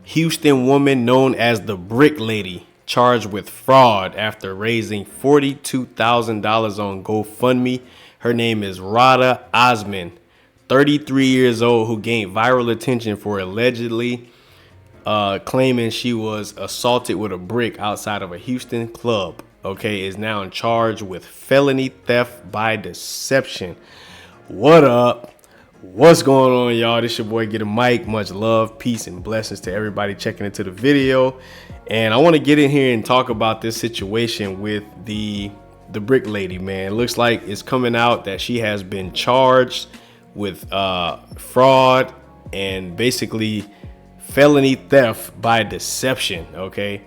Houston woman known as the Brick Lady charged with fraud after raising $42,000 on GoFundMe. Her name is Roda Osman, 33 years old, who gained viral attention for allegedly claiming she was assaulted with a brick outside of a Houston club. Okay, is now in charge with felony theft by deception. What up? What's going on, y'all? This your boy Get a Mic. Much love, peace, and blessings to everybody checking into the video. And I want to get in here and talk about this situation with the Brick Lady, man. It looks like it's coming out that she has been charged with fraud and basically felony theft by deception. Okay.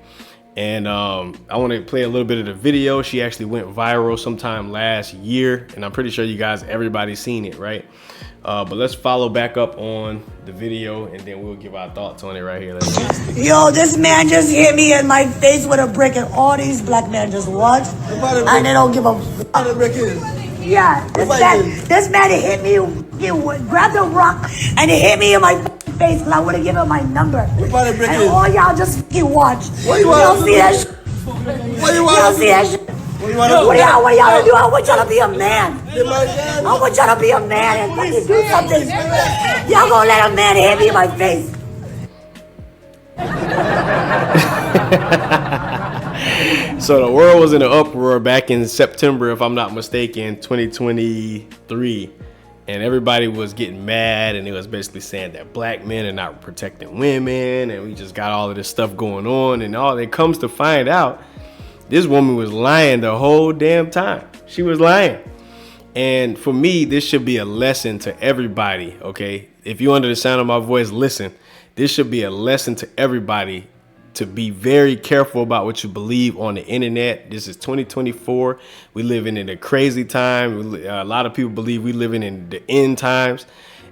And I want to play a little bit of the video. She actually went viral sometime last year, and I'm pretty sure you guys, everybody's seen it, right? But let's follow back up on the video, and then we'll give our thoughts on it right here. Let's see. Yo, this man just hit me in my face with a brick, and all these black men just watch, and they don't give a fuck. Yeah, this man hit me, he grabbed a rock, and he hit me in my face because I would have given him my number. And all y'all just fucking watch. Y'all see that shit? Y'all see that shit? What y'all do? I want y'all to be a man. I want y'all to be a man and fucking do something. Y'all gonna let a man hit me in my face. So the world was in an uproar back in September, if I'm not mistaken, 2023. And everybody was getting mad, and it was basically saying that black men are not protecting women, and we just got all of this stuff going on. And all it comes to find out, this woman was lying the whole damn time. She was lying. And for me, this should be a lesson to everybody, okay? If you're under the sound of my voice, listen. This should be a lesson to everybody to be very careful about what you believe on the internet. This is 2024. We living in a crazy time. A lot of people believe we living in the end times,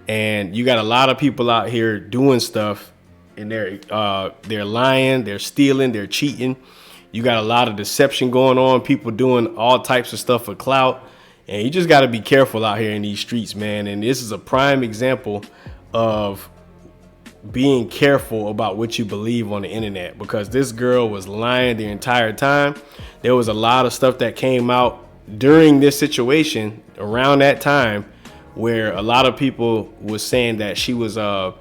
and you got a lot of people out here doing stuff, and they're lying, they're stealing, they're cheating. You got a lot of deception going on, people doing all types of stuff for clout, and you just got to be careful out here in these streets, man. And this is a prime example of being careful about what you believe on the internet, because this girl was lying the entire time. There was a lot of stuff that came out during this situation around that time where a lot of people was saying that she was had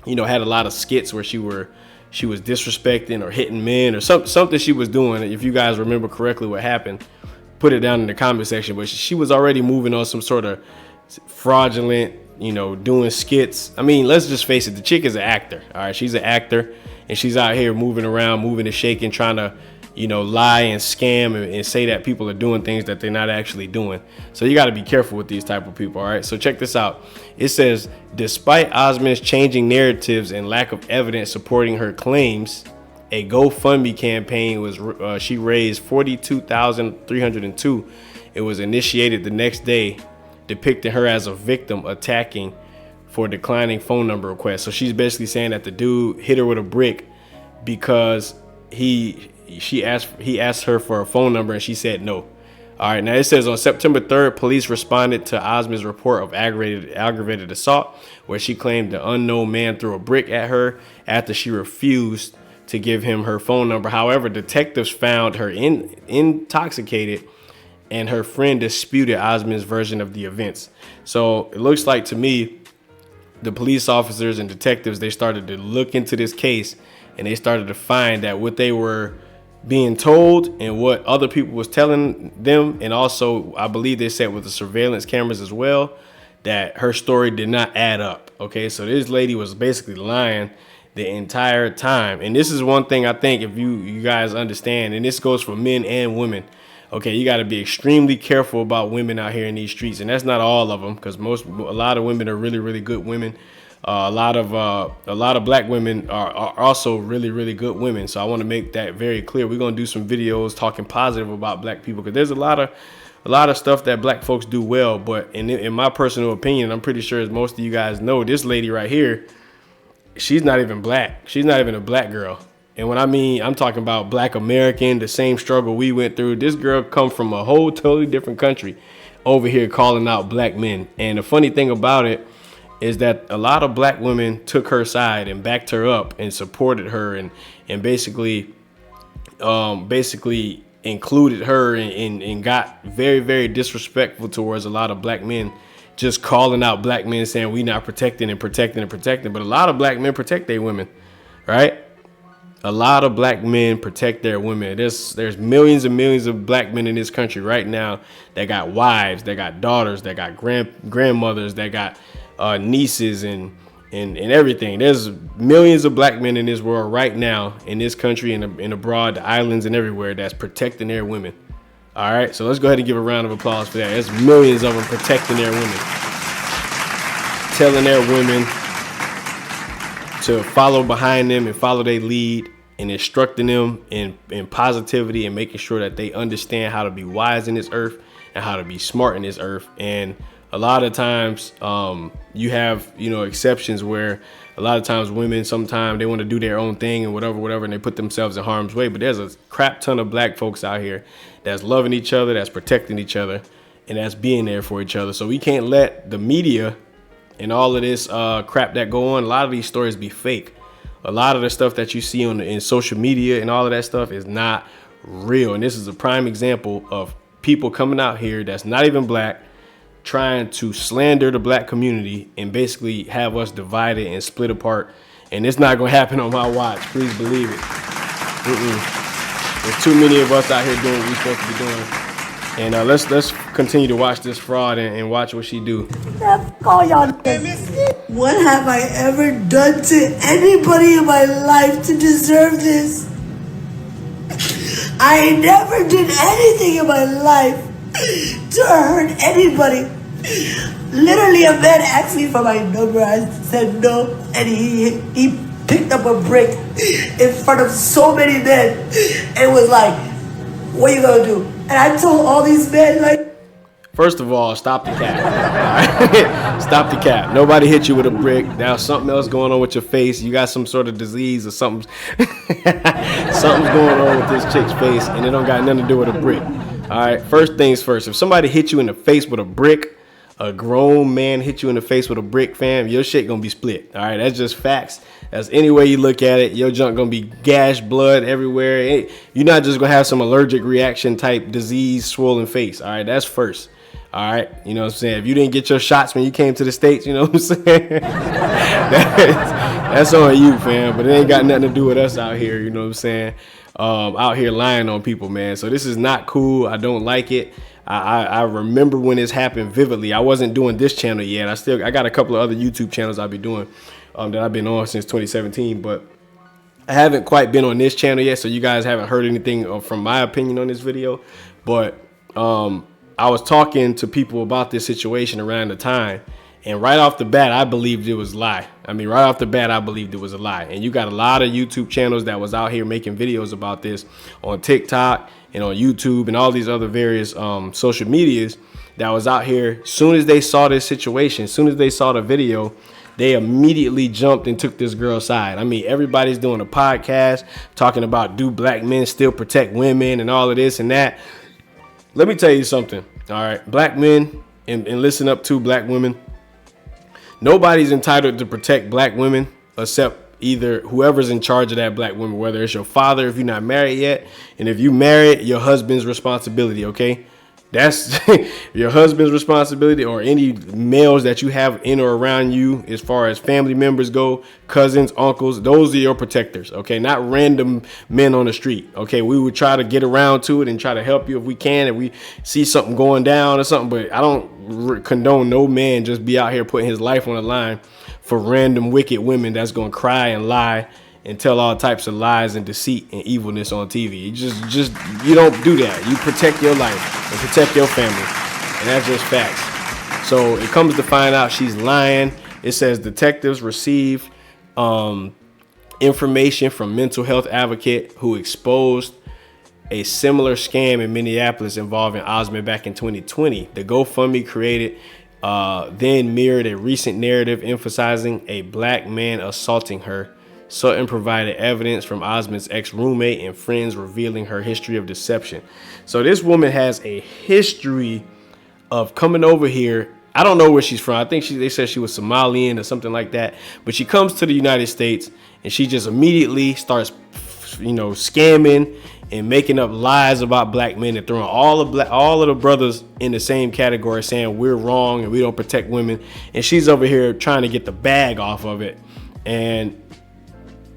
a lot of skits where she was disrespecting or hitting men or something she was doing. If you guys remember correctly what happened, put it down in the comment section. But she was already moving on some sort of fraudulent, doing skits. I mean, let's just face it. The chick is an actor. All right. She's an actor, and she's out here moving around, moving and shaking, trying to, lie and scam and say that people are doing things that they're not actually doing. So you got to be careful with these type of people. All right. So check this out. It says, despite Osman's changing narratives and lack of evidence supporting her claims, a GoFundMe campaign was she raised $42,302. It was initiated the next day, depicting her as a victim attacking for declining phone number requests. So she's basically saying that the dude hit her with a brick because he asked her for a phone number and she said no. All right, now it says on September 3rd, police responded to Osman's report of aggravated assault, where she claimed the unknown man threw a brick at her after she refused to give him her phone number. However, detectives found her intoxicated, and her friend disputed Osman's version of the events. So it looks like to me, the police officers and detectives, they started to look into this case, and they started to find that what they were being told and what other people was telling them, and also I believe they said with the surveillance cameras as well, that her story did not add up. Okay, so this lady was basically lying the entire time. And this is one thing I think, if you guys understand, and this goes for men and women. Okay, you got to be extremely careful about women out here in these streets, and that's not all of them, because a lot of women are really, really good women. A lot of black women are also really, really good women. So I want to make that very clear. We're gonna do some videos talking positive about black people, because there's a lot of stuff that black folks do well. But in my personal opinion, I'm pretty sure, as most of you guys know, this lady right here, she's not even black. She's not even a black girl. And when I mean, I'm talking about black American, the same struggle we went through. This girl come from a whole totally different country over here calling out black men. And the funny thing about it is that a lot of black women took her side and backed her up and supported her and basically included her and got very, very disrespectful towards a lot of black men, just calling out black men saying we not protecting. But a lot of black men protect their women, right? A lot of black men protect their women. There's millions and millions of black men in this country right now that got wives, that got daughters, that got grandmothers, that got nieces and everything. There's millions of black men in this world right now, in this country and abroad, the islands and everywhere, that's protecting their women. All right, so let's go ahead and give a round of applause for that. There's millions of them protecting their women, telling their women to follow behind them and follow their lead, and instructing them in positivity and making sure that they understand how to be wise in this earth and how to be smart in this earth. And a lot of times you have, exceptions where a lot of times women, sometimes they want to do their own thing and whatever, and they put themselves in harm's way. But there's a crap ton of black folks out here that's loving each other, that's protecting each other, and that's being there for each other. So we can't let the media and all of this crap that go on, a lot of these stories be fake. A lot of the stuff that you see in social media and all of that stuff is not real. And this is a prime example of people coming out here that's not even black, trying to slander the black community and basically have us divided and split apart. And it's not going to happen on my watch. Please believe it. There's too many of us out here doing what we're supposed to be doing. And let's continue to watch this fraud and watch what she do. Call y'all. What have I ever done to anybody in my life to deserve this? I never did anything in my life to hurt anybody. Literally, a man asked me for my number. I said no, and he picked up a brick in front of so many men and was like, "What are you gonna do?" And I told all these men, like, first of all, stop the cap. Stop the cap. Nobody hit you with a brick. Now something else going on with your face. You got some sort of disease or something. Something's going on with this chick's face, and it don't got nothing to do with a brick. All right. First things first. If somebody hit you in the face with a brick, a grown man hit you in the face with a brick, fam, your shit gonna be split. All right. That's just facts. That's any way you look at it. Your junk gonna be gashed, blood everywhere. You're not just gonna have some allergic reaction type disease, swollen face. All right. That's first. All right. You know what I'm saying? If you didn't get your shots when you came to the States, you know what I'm saying? That's on you, fam. But it ain't got nothing to do with us out here. You know what I'm saying? Out here lying on people, man. So this is not cool. I don't like it. I remember when this happened vividly. I wasn't doing this channel yet. I got a couple of other YouTube channels I'll be doing that I've been on since 2017, but I haven't quite been on this channel yet. So you guys haven't heard anything from my opinion on this video, but I was talking to people about this situation around the time, and right off the bat, I believed it was a lie. And you got a lot of YouTube channels that was out here making videos about this on TikTok and on YouTube and all these other various social medias that was out here. Soon as they saw this situation, soon as they saw the video, they immediately jumped and took this girl's side. I mean, everybody's doing a podcast talking about, do black men still protect women and all of this and that. Let me tell you something. All right. Black men and listen up to black women. Nobody's entitled to protect black women except either whoever's in charge of that black woman, whether it's your father, if you're not married yet. And if you married, your husband's responsibility. OK, that's your husband's responsibility, or any males that you have in or around you as far as family members go, cousins, uncles. Those are your protectors. OK, not random men on the street. OK, we would try to get around to it and try to help you if we can, if we see something going down or something. But I don't condone no man just be out here putting his life on the line for random wicked women that's going to cry and lie and tell all types of lies and deceit and evilness on TV. You don't do that. You protect your life and protect your family. And that's just facts. So it comes to find out she's lying. It says detectives received information from mental health advocate who exposed a similar scam in Minneapolis involving Osman back in 2020. The GoFundMe created then mirrored a recent narrative emphasizing a black man assaulting her. Sutton provided evidence from Osman's ex-roommate and friends revealing her history of deception. So this woman has a history of coming over here I don't know where she's from. I think they said she was Somalian or something like that. But she comes to the United States and she just immediately starts, scamming and making up lies about black men and throwing all of the brothers in the same category, saying we're wrong and we don't protect women. And she's over here trying to get the bag off of it. And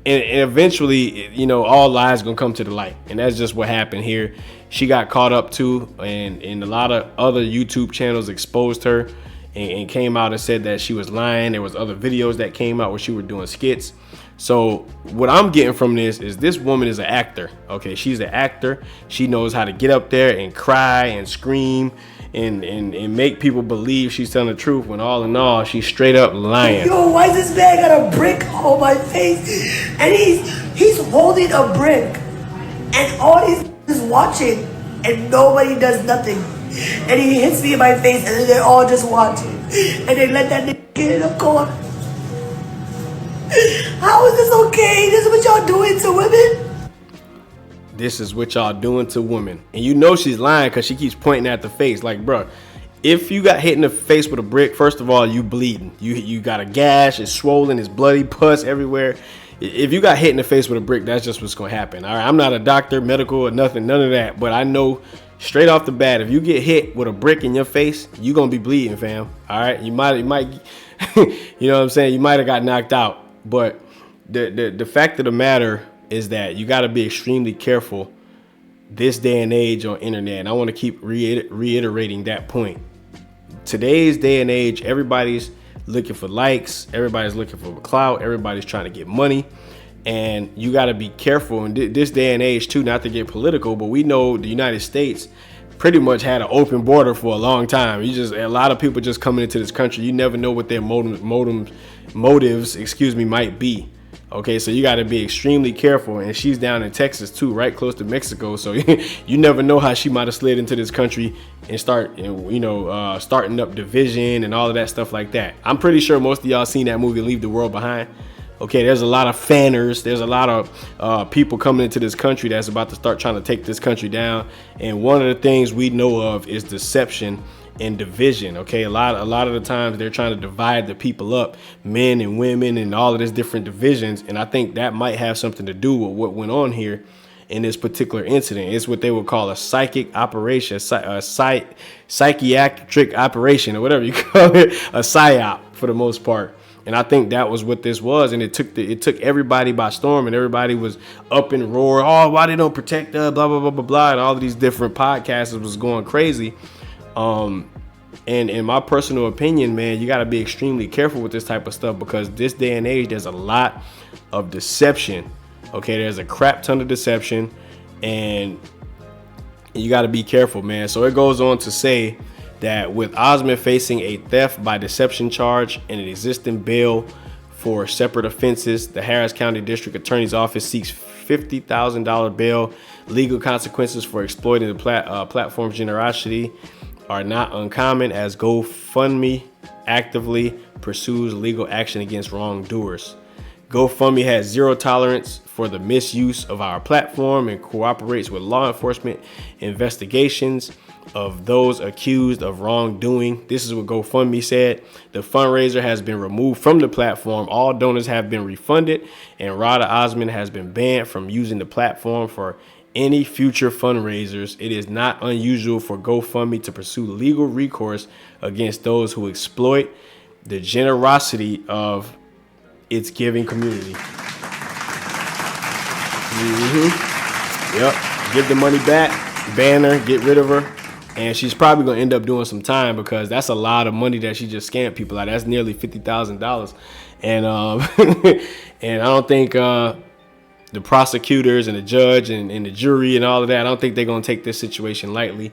eventually, all lies gonna come to the light, and that's just what happened here. She got caught up too, and a lot of other YouTube channels exposed her and came out and said that she was lying. There was other videos that came out where she was doing skits. So what I'm getting from this woman is an actor. Okay, she's an actor. She knows how to get up there and cry and scream and make people believe she's telling the truth, when all in all she's straight up lying. Yo, why is this man got a brick on my face? And he's holding a brick, and all these is watching, and nobody does nothing. And he hits me in my face, and then they're all just watching, and they let that nigga get in the corner. How is this okay? This is what y'all doing to women? This is what y'all doing to women. And she's lying because she keeps pointing at the face. Like, bro, if you got hit in the face with a brick, first of all, you bleeding. You got a gash, it's swollen, it's bloody, pus everywhere. If you got hit in the face with a brick, that's just what's going to happen. All right, I'm not a doctor, medical, or nothing, none of that. But I know straight off the bat, if you get hit with a brick in your face, you're going to be bleeding, fam. All right, you might, you know what I'm saying? You might have got knocked out. But the fact of the matter is that you got to be extremely careful this day and age on internet. And I want to keep reiterating that point. Today's day and age, everybody's looking for likes. Everybody's looking for clout. Everybody's trying to get money. And you got to be careful in this day and age, too, not to get political. But we know the United States pretty much had an open border for a long time. A lot of people just coming into this country. You never know what their motives, might be. Okay, so you got to be extremely careful. And she's down in Texas too, right close to Mexico. So you never know how she might have slid into this country and starting up division and all of that stuff like that. I'm pretty sure most of y'all seen that movie Leave the World Behind. Okay, there's a lot of fanners. There's a lot of people coming into this country that's about to start trying to take this country down. And one of the things we know of is deception and division. Okay, a lot of the times they're trying to divide the people up, men and women and all of these different divisions. And I think that might have something to do with what went on here in this particular incident. It's what they would call a psychic operation, a psychiatric operation, or whatever you call it, a psyop for the most part. And I think that was what this was, and it took everybody by storm, and everybody was up and roar. Oh, why they don't protect us? Blah blah blah blah blah. And all of these different podcasters was going crazy. And in my personal opinion, man, you got to be extremely careful with this type of stuff, because this day and age, there's a lot of deception. Okay, there's a crap ton of deception, and you got to be careful, man. So it goes on to say that with Osman facing a theft by deception charge and an existing bail for separate offenses, the Harris County District Attorney's Office seeks $50,000 bail. Legal consequences for exploiting the platform's generosity are not uncommon, as GoFundMe actively pursues legal action against wrongdoers. GoFundMe has zero tolerance for the misuse of our platform and cooperates with law enforcement investigations of those accused of wrongdoing. This is what GoFundMe said. The fundraiser has been removed from the platform. All donors have been refunded, and Roda Osman has been banned from using the platform for any future fundraisers. It is not unusual for GoFundMe to pursue legal recourse against those who exploit the generosity of its giving community. Yep. Give the money back, ban her, get rid of her. And she's probably going to end up doing some time, because that's a lot of money that she just scammed people out. That's nearly $50,000. And and I don't think the prosecutors and the judge and the jury and all of that, I don't think they're going to take this situation lightly.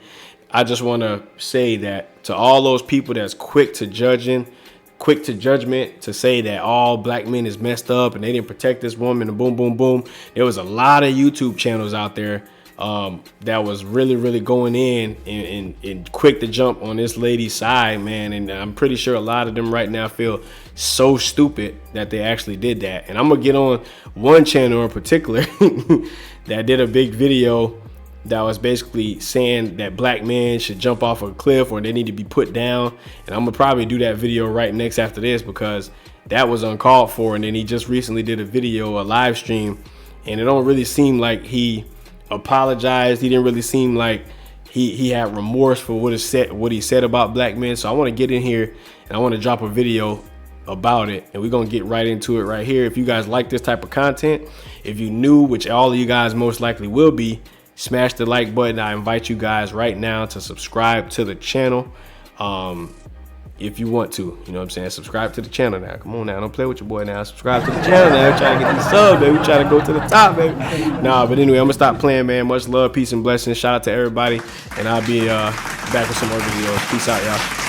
I just want to say that to all those people that's quick to judgment, to say that all black men is messed up and they didn't protect this woman and boom, boom, boom. There was a lot of YouTube channels out there that was really going in and quick to jump on this lady's side, man. And I'm pretty sure a lot of them right now feel so stupid that they actually did that. And I'm gonna get on one channel in particular that did a big video that was basically saying that black men should jump off a cliff or they need to be put down. And I'm gonna probably do that video right next after this because that was uncalled for. And then he just recently did a video, a live stream, and it don't really seem like he apologized. He didn't really seem like he had remorse for what he said about black men. So I want to get in here and I want to drop a video about it, and we're gonna get right into it right here. If you guys like this type of content, if you new, which all of you guys most likely will be, smash the like button. I invite you guys right now to subscribe to the channel. If you want to, you know what I'm saying, subscribe to the channel now. Come on now, don't play with your boy now. Subscribe to the channel now. We're trying to get these subs, baby. We're trying to go to the top, baby. Nah, but anyway, I'm gonna stop playing, man. Much love, peace, and blessings. Shout out to everybody, and I'll be back with some more videos. Peace out, y'all.